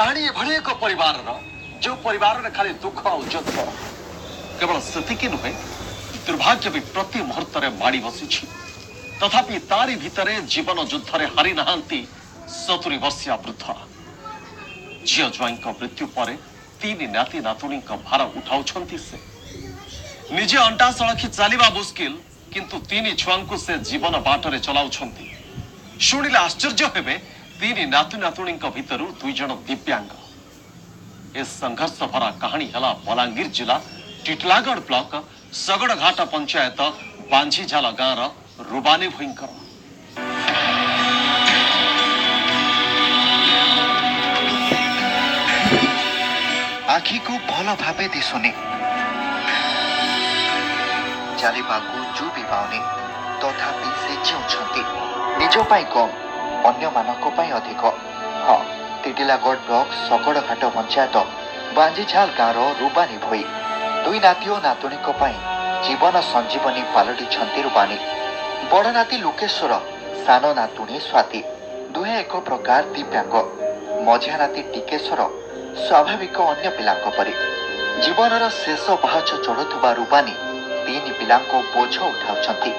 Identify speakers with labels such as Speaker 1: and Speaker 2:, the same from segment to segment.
Speaker 1: कहानी एभली एक परिवार जो परिवार में खाली दुख और युद्ध केवल सेतिकी नुहे दुर्भाग्य भी प्रति मुहूर्त माड़ी बसी तथापि तारी भितरे जीवन युद्ध रे हारी नहांती 70 वर्षीय वृद्ध झील ज्वाई मृत्यु पर 3 नाती नातुणी भार उठाऊ से निजे अंटा सड़खी चलवा मुस्किल किंतु 3 छुआ से जीवन बाटरे चलाऊ शुणिले आश्चर्य हेबे 3 नातु नातुणी भितर 2 जन दिव्यांग ए संघर्ष भरा कहानी हला बलांगीर जिला टिटलागढ़ ब्लॉक सगड़घाट पंचायत बांझीझाल गाँव रुबानी भयंकर
Speaker 2: आखि को भल भावे दिशुनी चलिबाकू जो भी पाउने तथापि से जीउछंती निज पाई कम अन्य मानक पाई अधिक हाँ टिटिलागढ़ ब्लॉक सकड़घाट पंचायत बांझीझाल गाँव रुबानी भई 2 नाती और नातुणी जीवन संजीवनी पालटि रुबानी बड़ नाती लोकेश्वर सान नातुणी स्वाति दुहे एक प्रकार दिव्यांग मझिया नाती टिकेश्वर स्वाभाविक अन्य पिला परी जीवन शेष पाहच चढ़ुवा रुबानी 3 पिला बोझ उठाउछंती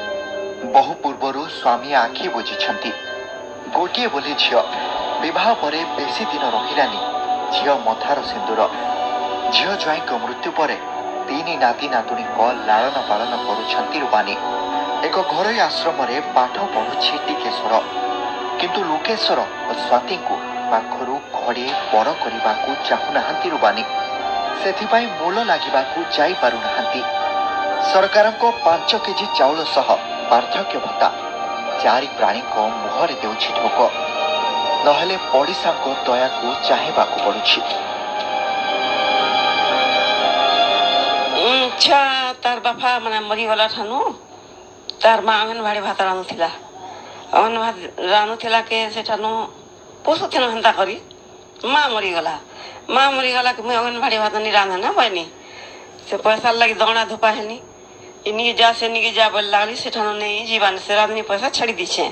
Speaker 2: बहु पूर्वर स्वामी आखि बुझी गोटे बोली झील विवाह पर बेसी दिन रहिलानी झील मथार सिंदूर झील ज्वाई मृत्यु पर 3 नाती नातुणी लालन पालन करुछंती रुबानी एक घरोई आश्रम पाठ पढ़ुछि टिकेश्वर किंतु लोकेश्वर और स्वाति को पाखरु घड़े पर करने को चाहूना रुबानी से मूल लगे जाई पारुनाहांती सरकार को 5 केजी चाउल सह पार्थक्य भत्ता 4 प्राणी को मुहरे देउछि ठोक नहले पड़िशा को दया को चाहेबा को पड़ुछि
Speaker 3: तार बापा माने मरीगला ठानु तार माँ अंगनवाड़ी भात रांधुला रांधुला के सेठानु पोषुथिन हेन्ता करी माँ मरीगला कि मुई अंगनवाड़ी भात नहीं रांधा ना बनी से पैसा लगी दौड़ा धुपा है इनिके जा बोल लगली सेठानु नहीं जीवन से रांधनी पैसा छड़ी दीछे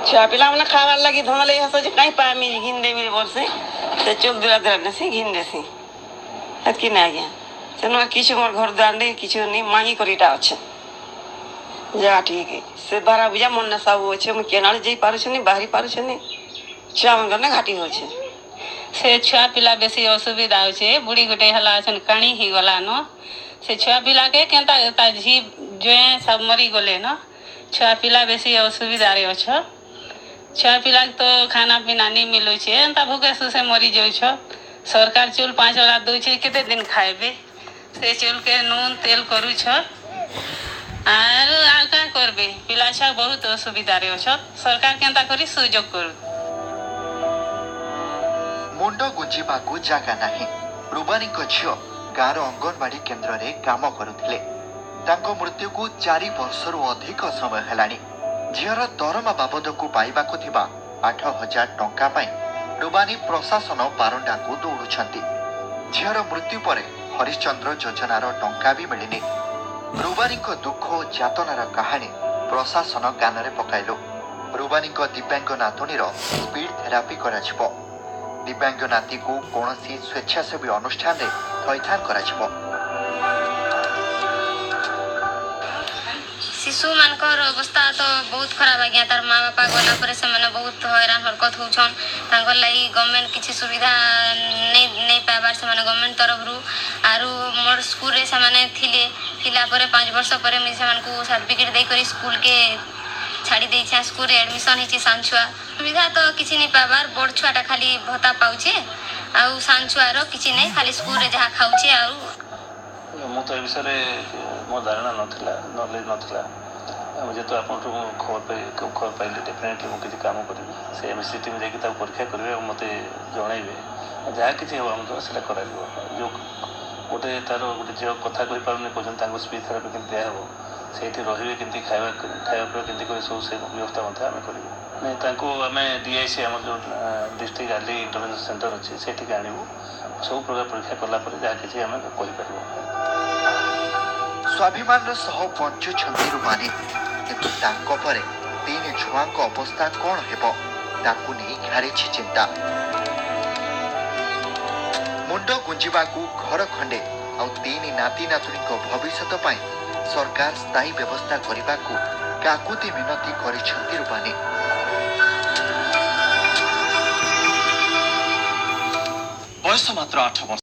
Speaker 3: छुआ पिला मैंने खावार लगी धोले हस कहीं पामी घिन देवी बोल से चुप दूरा दूरा से घिन देसी कि ना आज्ञा से किछु मोर घर दांडे किछु नहीं मांगी करीटा अच्छे जा ठीक है से 12 बजे मन सब अच्छे मुझे केनाल जाई पारुछनी बाहरी पारुछनी छुआ मन घाटी होछे
Speaker 4: से छुआ पिला बेसी असुविधा होछे बुढ़ी गोटे हला अछन काणी ही गला न से छुआ पिला के केनता ता झी जोए सब मरी गले न छुआ पिला बेसी असुविधा रे अछ छुआ पिला तो खाना पीना नहीं मिलु छे एंता भूखे से मरी जाउ छ सरकार चूल 5 वाला दउ छे केते दिन खाइबे से चूल के नून तेल करू छ आर आ का करबे पिला छा बहुत असुविधा रे अछ सरकार केनता करी सुजोग करू
Speaker 2: मुंड गुंजिबाकू जागा नाही रुबानी को झियो गाँव अंगनवाड़ी केन्द्र रे काम करुथिले तांको मृत्यु को 4 वर्षरु अधिक समय हेलानी झियर दरमा बाबद को पाइबाकू थिबा 8,000 टंका पाई रुबानी प्रशासन बारंडा को दौड़ुछंती झियर मृत्यु पर हरिश्चंद्र योजनार टंका भी मिलिनी रुबानी को दुख और जातनार कहानी प्रशासन गान रे पकाइलो रुबानी को दिव्यांग नातुणीर स्पीड थेरापी करा छिबो दिव्यांग नाती को कौनसी स्वेच्छासेवी अनुष्ठान रे थैथान करा छिबो
Speaker 5: शिशु मानकर अवस्था तो बहुत खराब आज्ञा तार माँ बापा गला पर से मैंने बहुत हैरान हरकत होछन तांकर लाई गवर्नमेंट किसी सुविधा नहीं पाइबार से मैंने गवर्नमेंट तरफ रु आरु मोर स्कूल रे से मैंने थिले थिला पर 5 वर्ष पर मुझे से को सर्टिफिकेट दे करी स्कूल के छाड़ी दे छा स्कूल रे एडमिशन हिची सांछुआ सुविधा तो किसी नहीं पाइबार बड़ छुआटा खाली भत्ता पाउछे आउ सांछुआर किसी नहीं खाली स्कूल रे जहाँ खाउछे आउ
Speaker 6: मु तो विषय मो धारणा नथिला नॉलेज नथिला मुझे तो आप खबर पाइले डेफिनेटली मुझे किसी काम करी से एमसीटी में जाकि परीक्षा करेंगे और मत जनइबे जहाँ कि हम से कर जो गोटे तार गोटे झील कथा कही पारे कहते स्पीच थेरापी के दिहब से रे कि खावा के सब से व्यवस्था आम कर नहीं आम डीआईसी आम जो डिस्ट्रिक्ट अर्ली इंटरवेंशन सेंटर अच्छे से आणबू सब प्रकार परीक्षा कलापर जहाँ कि आम कहीपर
Speaker 2: स्वाभिमान सह बंचुछंती रुबानी किंतु तांको परे 3 छुआंको अवस्था कौन हेबो ताकू नहीं घारिछि चिंता मुंड गुंजिबाकू घर खंडे आउ 3 नाती नातुणी भविष्यत पाई सरकार स्थायी व्यवस्था करने काकुति मिनती करिसेंति रूपानी।
Speaker 1: बयस मात्र 8 वर्ष।